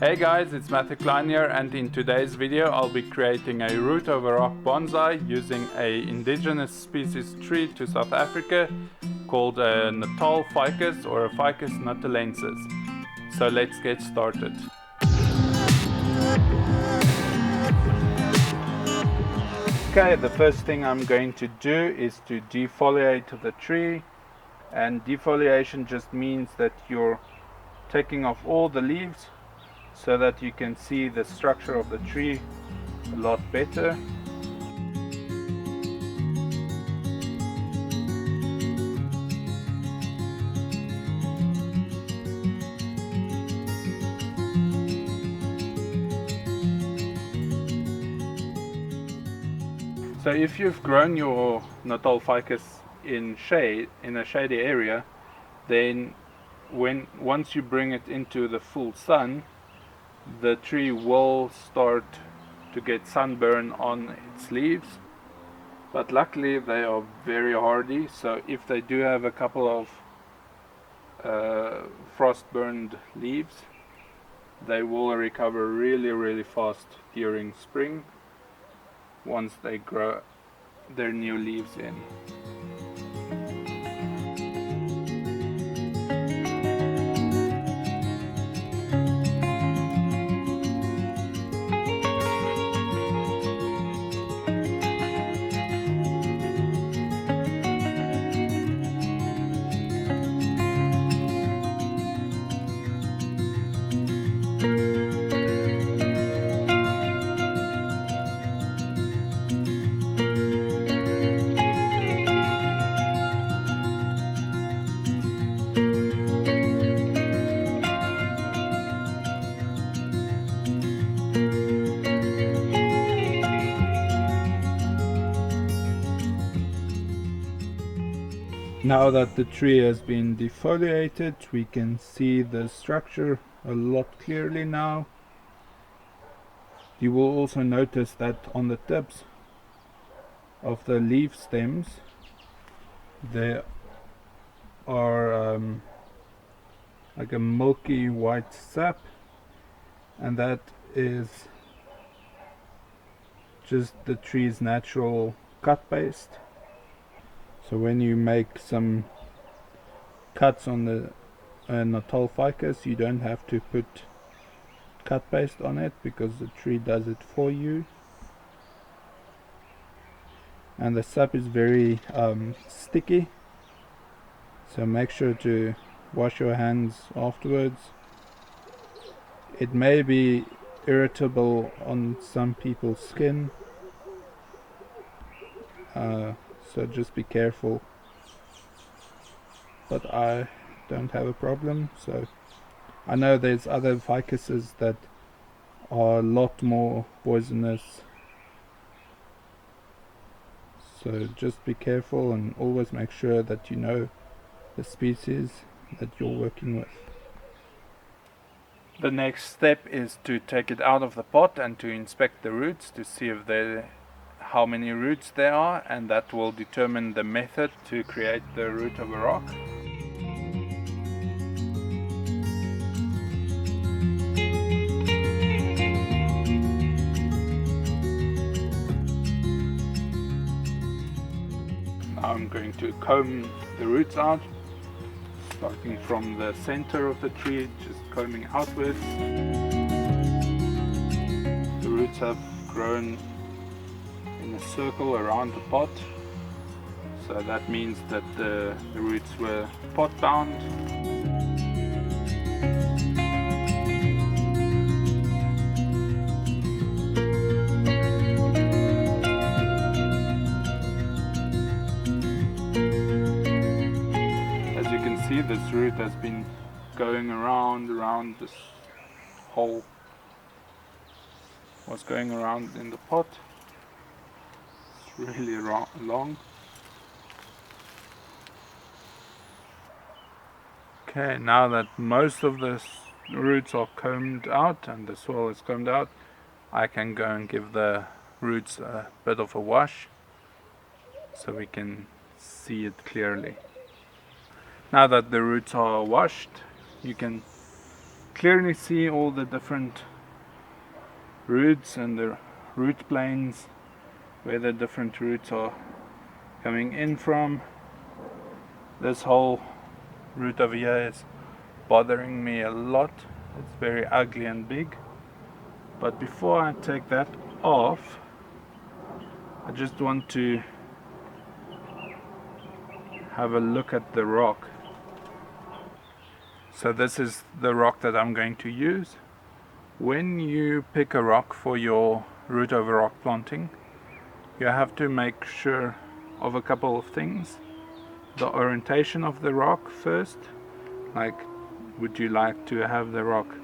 Hey guys, it's Klein here, and in today's video I'll be creating a root over rock bonsai using a indigenous species tree to South Africa called a Natal Ficus or a Ficus Natalensis. So let's get started. Okay, the first thing I'm going to do is to defoliate the tree, and defoliation just means that you're taking off all the leaves so that you can see the structure of the tree a lot better. So if you've grown your Natal Ficus in a shady area, then once you bring it into the full sun, the tree will start to get sunburn on its leaves. But luckily they are very hardy, so if they do have a couple of frost burned leaves, they will recover really fast during spring once they grow their new leaves in. Now that the tree has been defoliated, we can see the structure a lot clearly now. You will also notice that on the tips of the leaf stems there are like a milky white sap, and that is just the tree's natural cut paste. So when you make some cuts on the Natal Ficus, you don't have to put cut paste on it because the tree does it for you. And the sap is very sticky, so make sure to wash your hands afterwards. It may be irritable on some people's skin, so just be careful, but I don't have a problem. So I know there's other ficuses that are a lot more poisonous, so just be careful and always make sure that you know the species that you're working with. The next step is to take it out of the pot and to inspect the roots to see if how many roots there are, and that will determine the method to create the root of a rock. Now I'm going to comb the roots out, starting from the center of the tree, just combing outwards. The roots have grown in a circle around the pot, so that means that the roots were pot bound. As you can see, this root has been going around this hole was going around in the pot. It's really long. Okay, now that most of the roots are combed out and the soil is combed out, I can go and give the roots a bit of a wash so we can see it clearly. Now that the roots are washed, you can clearly see all the different roots and the root planes, where the different roots are coming in from. This whole root over here is bothering me a lot. It's very ugly and big. But before I take that off, I just want to have a look at the rock. So this is the rock that I'm going to use. When you pick a rock for your root over rock planting, you have to make sure of a couple of things. The orientation of the rock first, like would you like to have the rock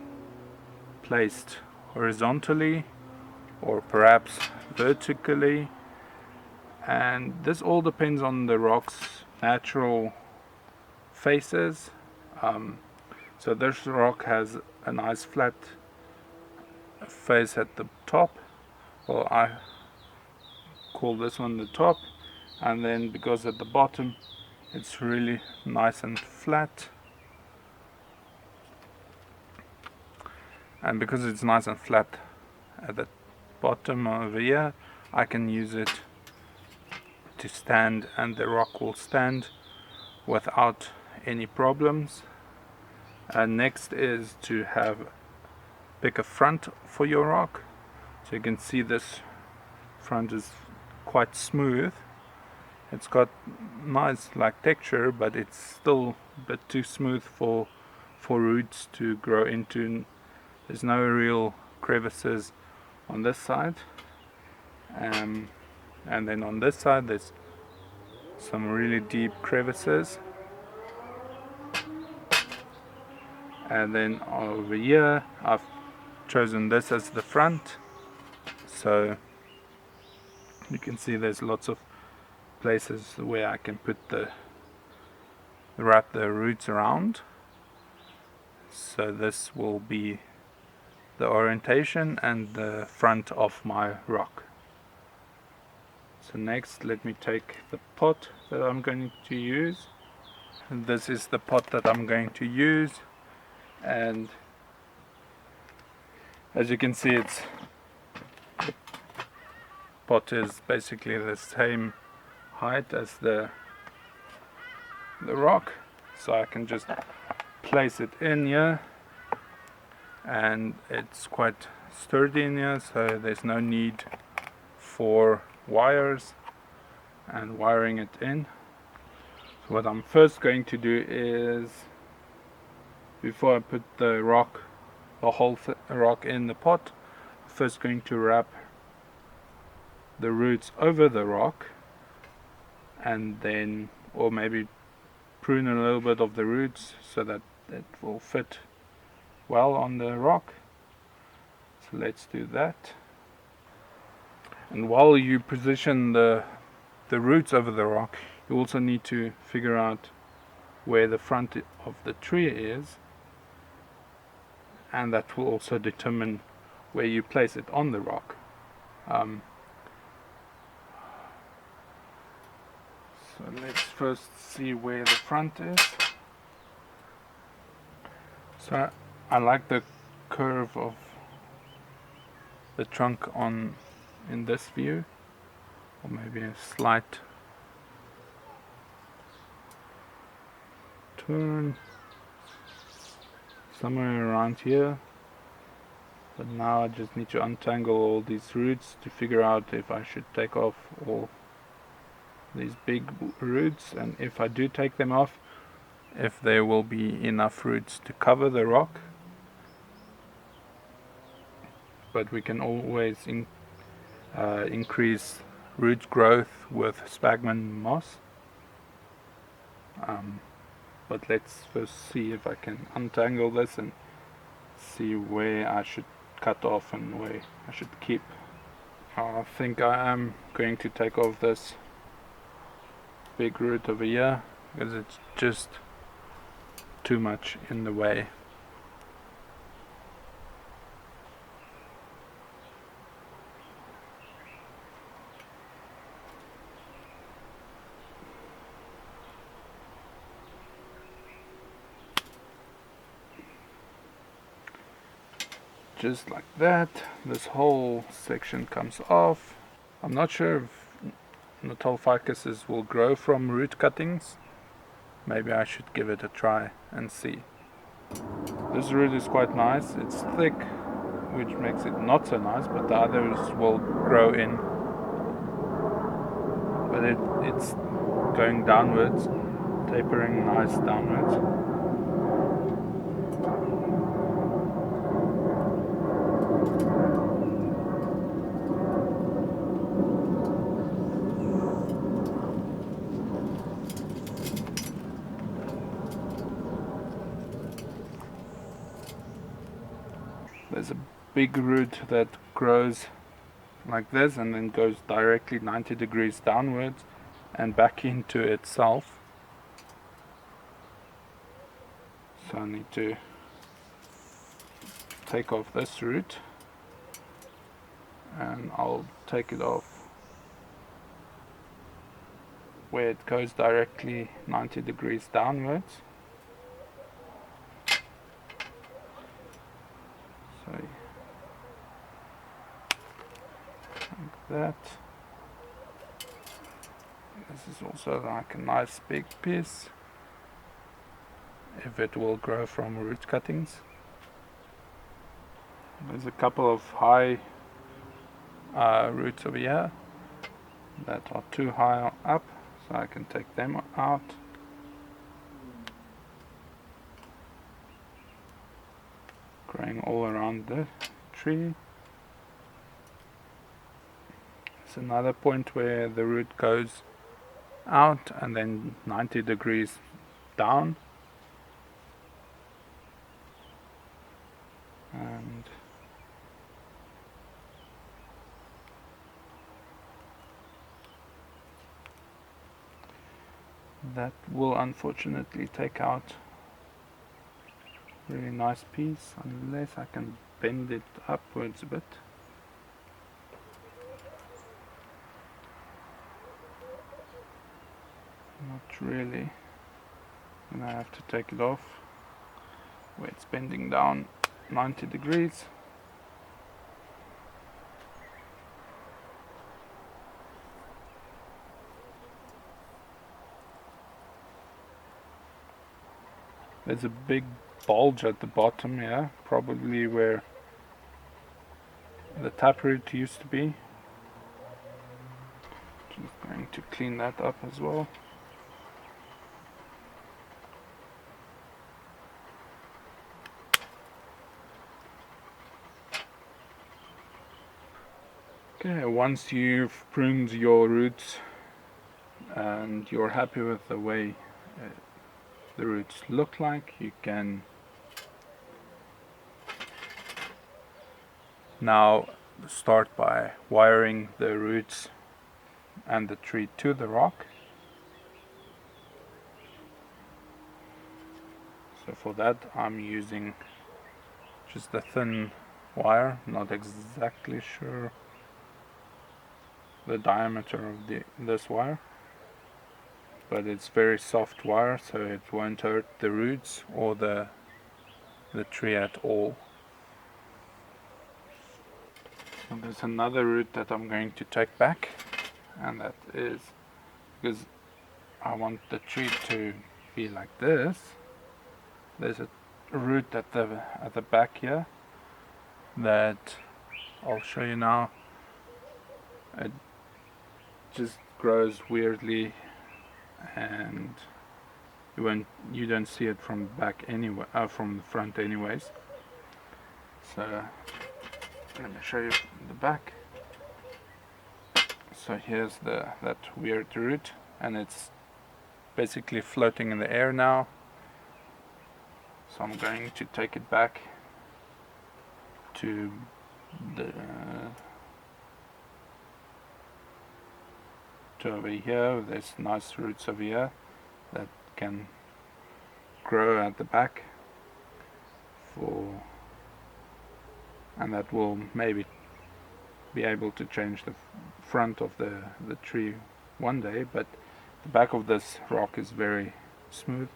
placed horizontally or perhaps vertically, and this all depends on the rock's natural faces. So this rock has a nice flat face at the top. Well, I call this one the top, and then because at the bottom it's really nice and flat, and because it's nice and flat at the bottom over here, I can use it to stand, and the rock will stand without any problems. And next is to pick a front for your rock. So you can see this front is quite smooth. It's got nice like texture, but it's still a bit too smooth for roots to grow into. There's no real crevices on this side, and then on this side there's some really deep crevices. And then over here I've chosen this as the front, so you can see there's lots of places where I can wrap the roots around. So this will be the orientation and the front of my rock. So next, let me take the pot that I'm going to use. And this is the pot that I'm going to use, and as you can see, the pot is basically the same height as the rock, so I can just place it in here, and it's quite sturdy in here, so there's no need for wires and wiring it in. So what I'm first going to do is, before I put the whole rock in the pot, I'm first going to wrap the roots over the rock, and then, or maybe prune a little bit of the roots so that it will fit well on the rock. So let's do that. And while you position the roots over the rock, you also need to figure out where the front of the tree is, and that will also determine where you place it on the rock. So let's first see where the front is. So I like the curve of the trunk in this view, or maybe a slight turn somewhere around here. But now I just need to untangle all these roots to figure out if I should take off all these big roots, and if I do take them off, if there will be enough roots to cover the rock. But we can always increase root growth with sphagnum moss. But let's first see if I can untangle this and see where I should cut off and where I should keep. I think I am going to take off this big root over here because it's just too much in the way. just like that. This whole section comes off. I'm not sure if Natal Ficuses will grow from root cuttings. Maybe I should give it a try and see. This root is quite nice. It's thick, which makes it not so nice, but the others will grow in. But it's going downwards, tapering nice downwards. There's a big root that grows like this and then goes directly 90 degrees downwards and back into itself. So I need to take off this root, and I'll take it off where it goes directly 90 degrees downwards. So like that. This is also like a nice big piece, if it will grow from root cuttings. There's a couple of high roots over here that are too high up, so I can take them out. Growing all around the tree. It's another point where the root goes out and then 90 degrees down, and that will unfortunately take out a really nice piece unless I can bend it upwards a bit. Not really, and I have to take it off where it's bending down 90 degrees. There's a big bulge at the bottom here, probably where the taproot used to be. Just going to clean that up as well. Okay, once you've pruned your roots and you're happy with the way the roots look like, you can now start by wiring the roots and the tree to the rock. So for that I'm using just a thin wire, not exactly sure the diameter of this wire, but it's very soft wire, so it won't hurt the roots or the tree at all. And there's another root that I'm going to take back, and that is because I want the tree to be like this. There's a root at the back here that I'll show you now. It just grows weirdly, and you don't see it from back anyway, from the front anyways. So let me show you the back. So here's that weird root, and it's basically floating in the air now. So I'm going to take it back to over here. There's nice roots over here that can grow at the back and that will maybe be able to change the front of the tree one day, but the back of this rock is very smooth,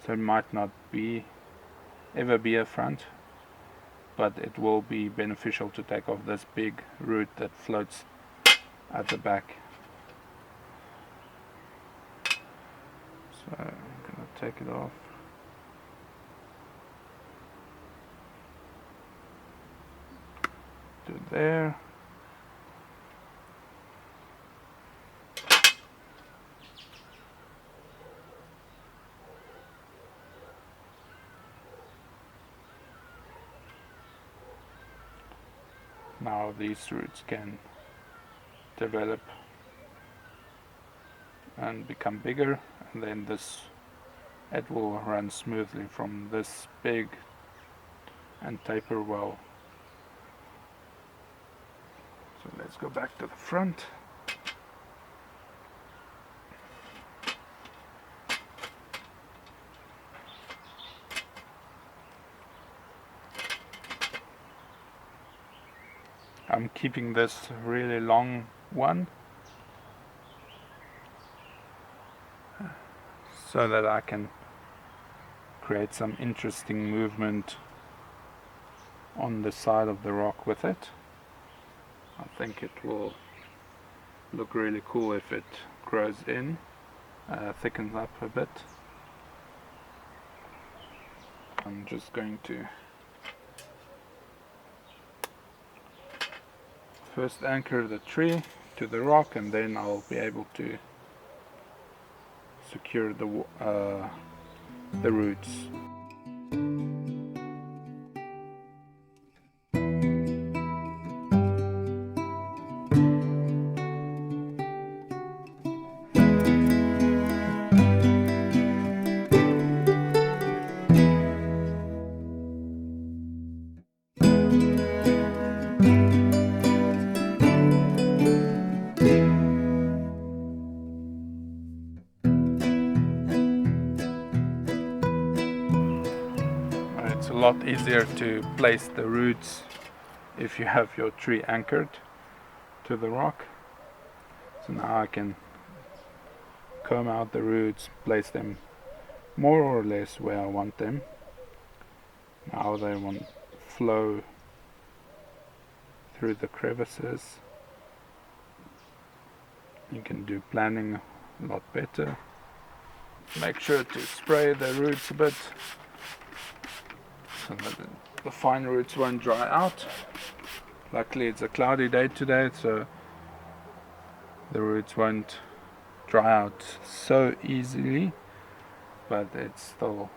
so it might not ever be a front. but it will be beneficial to take off this big root that floats at the back. So I'm going to take it off. To there. Now these roots can develop and become bigger, and then it will run smoothly from this big and taper well. So let's go back to the front. I'm keeping this really long one so that I can create some interesting movement on the side of the rock with it. I think it will look really cool if it grows in, thickens up a bit. I'm just going to first anchor the tree to the rock, and then I'll be able to secure the roots. It's a lot easier to place the roots if you have your tree anchored to the rock. So now I can comb out the roots, place them more or less where I want them. Now they won't flow through the crevices. You can do planning a lot better. Make sure to spray the roots a bit so that the fine roots won't dry out. Luckily it's a cloudy day today, so the roots won't dry out so easily, but it's still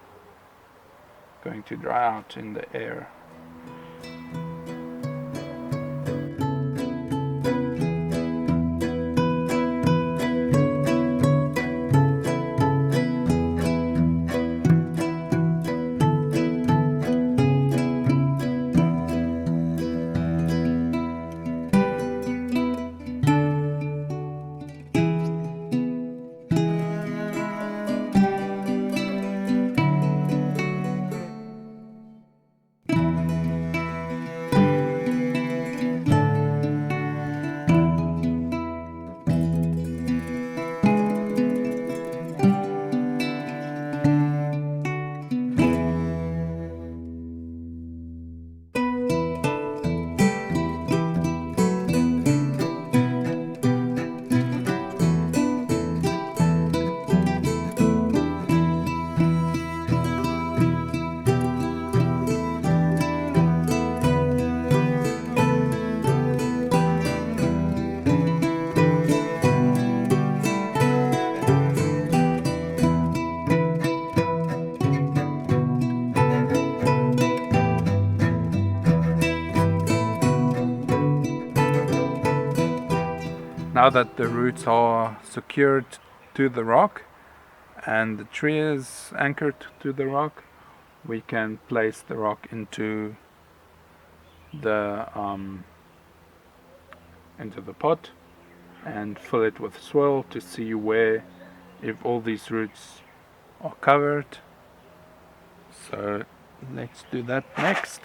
going to dry out in the air. Now that the roots are secured to the rock and the tree is anchored to the rock, we can place the rock into the pot and fill it with soil to see where, if all these roots are covered. So let's do that next.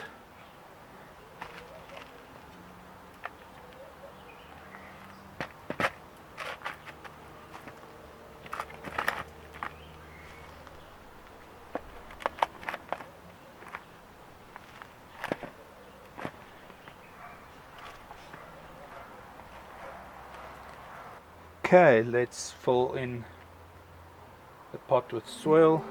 Okay, let's fill in the pot with soil.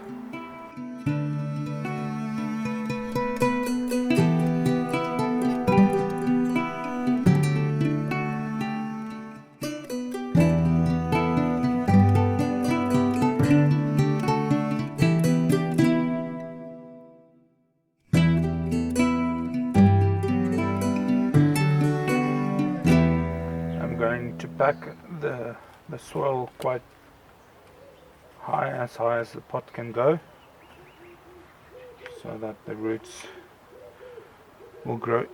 I'm going to pack the soil quite high as the pot can go, so that the roots will grow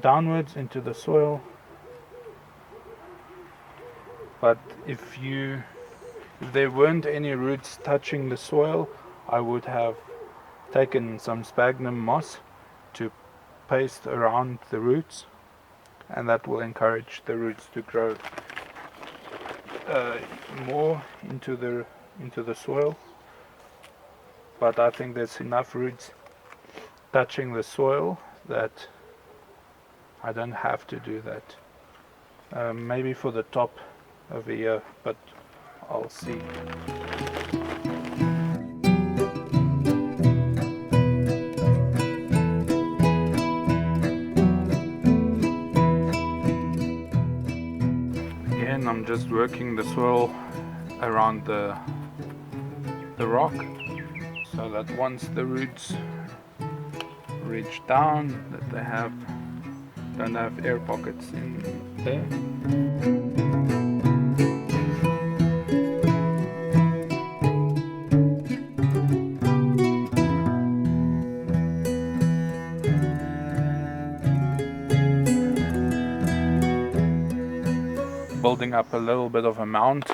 downwards into the soil. But if there weren't any roots touching the soil, I would have taken some sphagnum moss to paste around the roots, and that will encourage the roots to grow more into the soil. But I think there's enough roots touching the soil that I don't have to do that. Maybe for the top over here, but I'll see. Again, I'm just working the soil around the rock, so that once the roots reach down, that they don't have air pockets in there. Building up a little bit of a mound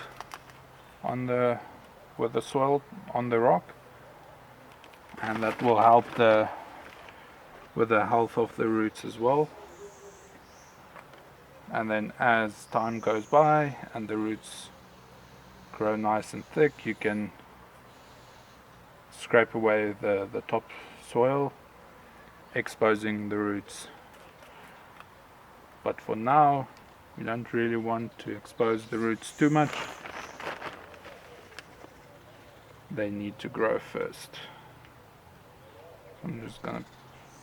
with the soil on the rock, and that will help with the health of the roots as well. And then as time goes by and the roots grow nice and thick, you can scrape away the top soil, exposing the roots. But for now, we don't really want to expose the roots too much. They need to grow first. I'm just going to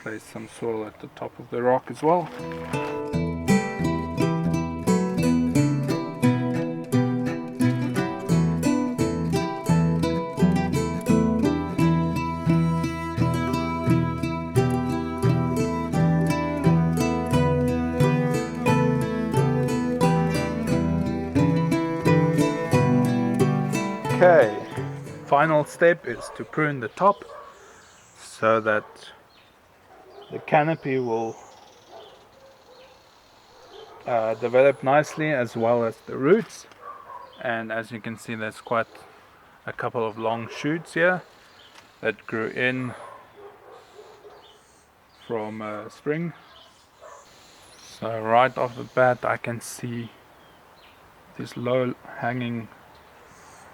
place some soil at the top of the rock as well. Okay, final step is to prune the top so that the canopy will develop nicely, as well as the roots. And as you can see, there's quite a couple of long shoots here that grew in from spring. So right off the bat I can see these low hanging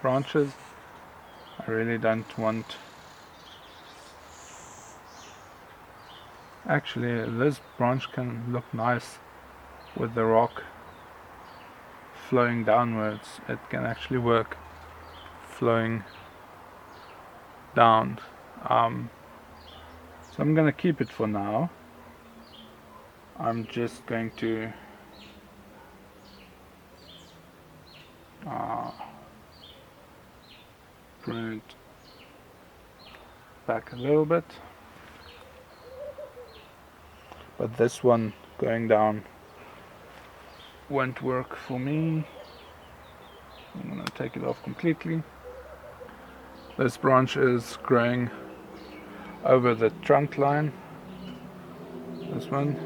branches. I really don't want... Actually, this branch can look nice with the rock flowing downwards. It can actually work flowing down. So I'm gonna keep it for now. I'm just going to prune it back a little bit, but this one going down won't work for me. I'm gonna take it off completely. This branch is growing over the trunk line, this one,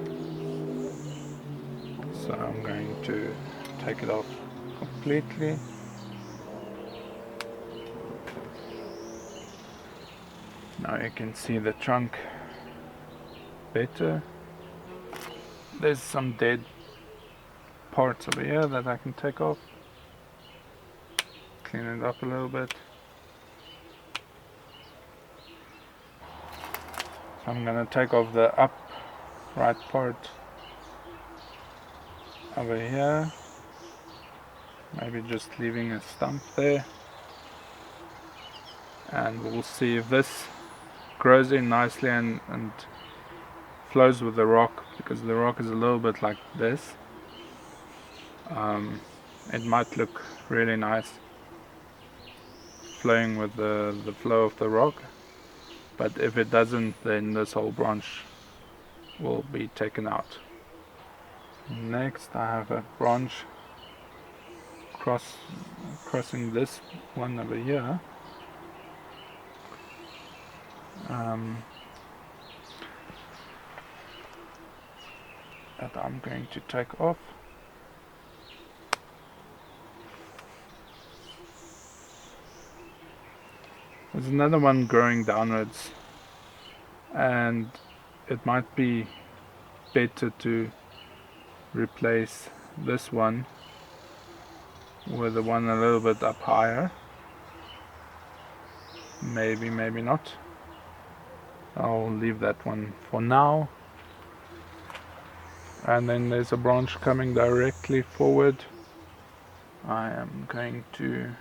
so I'm going to take it off completely. Now you can see the trunk better. There's some dead parts over here that I can take off, clean it up a little bit. So I'm gonna take off the upright part over here. maybe just leaving a stump there, and we'll see if this grows in nicely and flows with the rock, because the rock is a little bit like this. It might look really nice flowing with the flow of the rock, but if it doesn't, then this whole branch will be taken out. Next I have a branch crossing this one over here. That I'm going to take off. There's another one growing downwards, and it might be better to replace this one with the one a little bit up higher. Maybe, maybe not. I'll leave that one for now. And then there's a branch coming directly forward. I am going to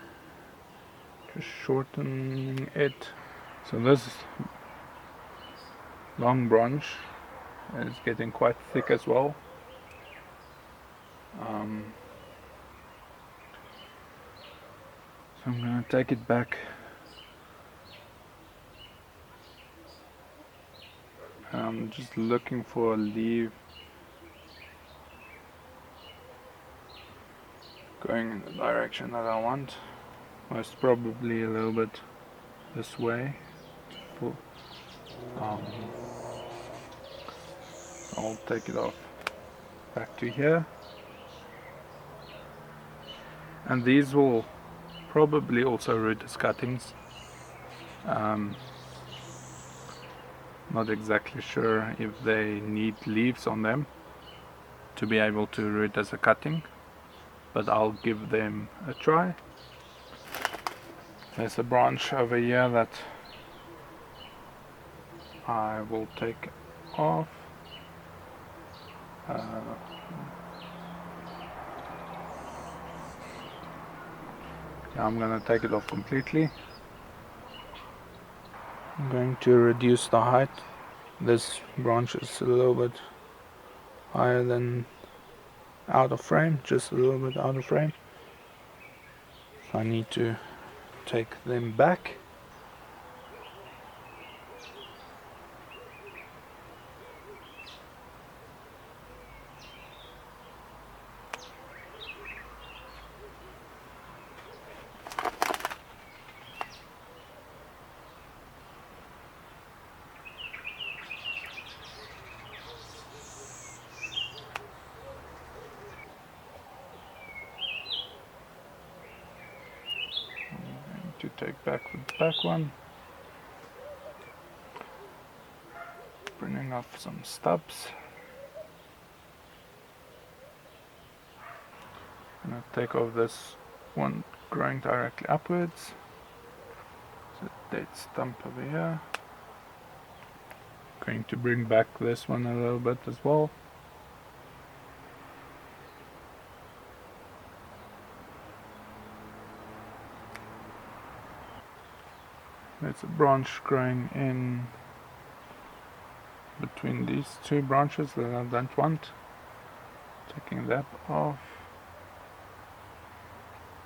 just shorten it. So this long branch is getting quite thick as well. So I'm going to take it back. I'm just looking for a leaf going in the direction that I want. Most probably a little bit this way. I'll take it off back to here. And these will probably also root as cuttings. Not exactly sure if they need leaves on them to be able to root as a cutting, but I'll give them a try. There's a branch over here that I will take off. I'm going to take it off completely. I'm going to reduce the height. This branch is a little bit higher than out of frame, just a little bit out of frame. So I need to take them back. To take back the back one, pruning off some stubs. I'm going to take off this one growing directly upwards. It's a dead stump over here. Going to bring back this one a little bit as well. There's a branch growing in between these two branches that I don't want. Taking that off.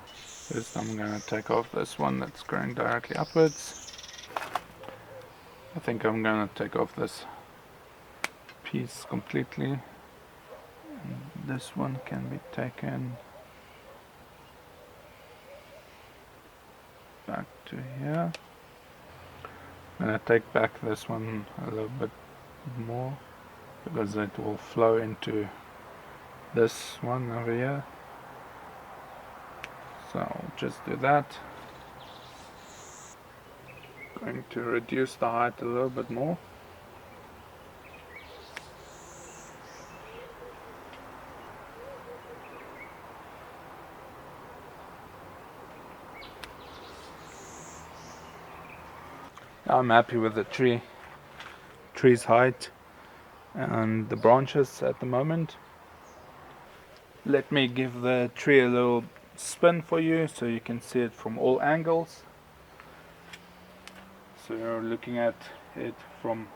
First I'm going to take off this one that's growing directly upwards. I think I'm going to take off this piece completely. And this one can be taken back to here. I'm going to take back this one a little bit more because it will flow into this one over here. So I'll just do that. Going to reduce the height a little bit more. I'm happy with the tree's height and the branches at the moment. Let me give the tree a little spin for you so you can see it from all angles. So you're looking at it from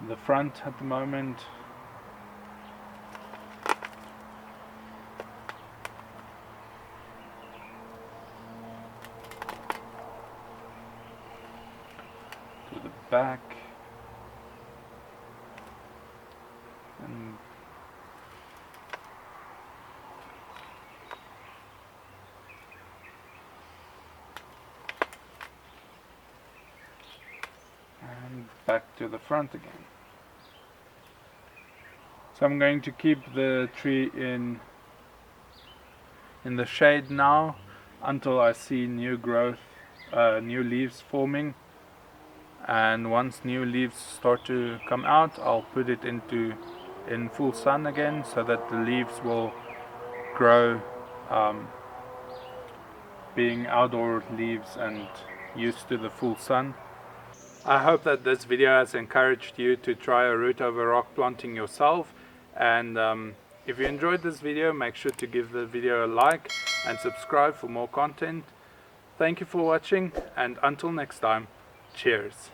the front at the moment. To the back. And back to the front again. So I'm going to keep the tree in the shade now until I see new growth, new leaves forming. And once new leaves start to come out, I'll put it in full sun again, so that the leaves will grow, being outdoor leaves and used to the full sun. I hope that this video has encouraged you to try a root over rock planting yourself, and if you enjoyed this video, make sure to give the video a like and subscribe for more content. Thank you for watching, and until next time, cheers.